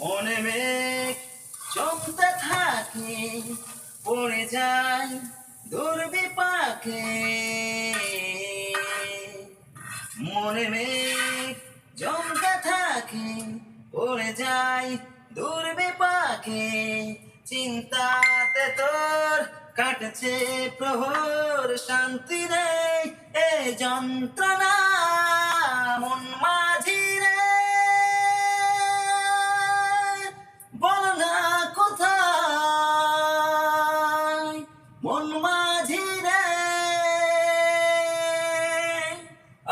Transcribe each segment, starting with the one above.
মনে মেঘ জমতে থাকে, পড়ে যায় দুর্বিপাকে। মনে মেঘ জমতে থাকে, পড়ে যায় দুর্বিপাকে। চিন্তাতে তোর কাটছে প্রহর, শান্তি নেই এ যন্ত্রণা মন মাঝি রে। বল না কোথায় মন মাঝি রে,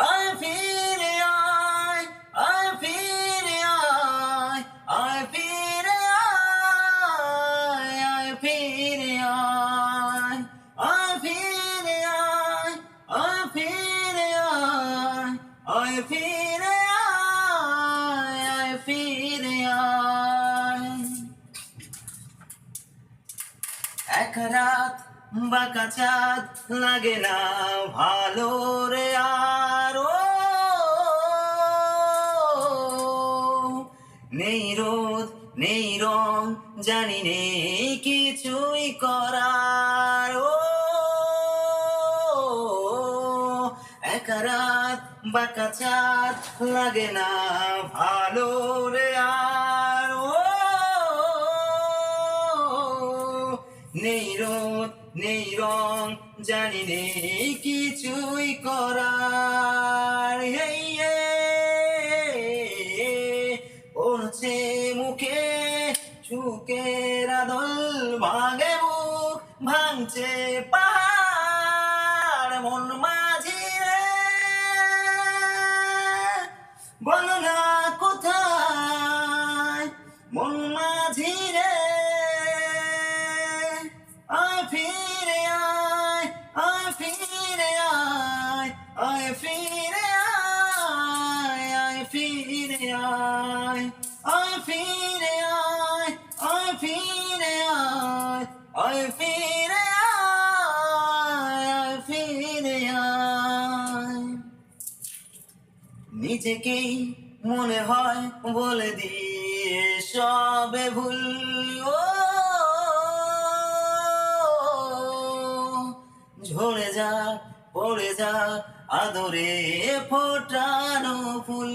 আয় ফিরে আয়, আয় ফিরে আয়, আয় ফিরে আয়, আয় ফিরে আয়, আয় ফিরে আয়, আয় ফিরে আয়, আয় ফিরে আয়, আয় ফিরে আয়। এক রাত বাঁকা চাঁদ লাগে না ভালো রে আর, নেই রোদ নেই রং জানি নেই কিছুই করার। এক রাত বাঁকা চাঁদ লাগে না ভালো রে আর, নেই রোদ নেই রং জানি নেই কিছুই করার। পড়ছে মুখে সুখের আদল, ভাঙে বুক ভাঙছে পাহাড় মন মাঝি রে। বলো না কোথায় মন মাঝি রে, আয় ফিরে আয়, আয় ফিরে আয়, আয় ফিরে আয়, আয় ফিরে আয়, আয় ফিরে আয়, আয় ফিরে আয়, আয় ফিরে আয়, আয় ফিরে আয়। নিজেকেই মনে হয় বলে দিয়ে সবে ভুল, ঝরে যা পড়ে যা আদরে ফোটানো ফুল।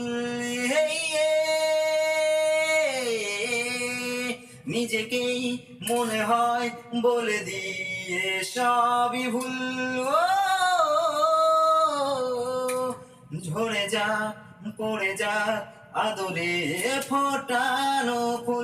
নিজেকেই মনে হয় বলে দিয়ে সবই ভুল, ঝরে যা পড়ে যা আদরে ফোটানো ফুল।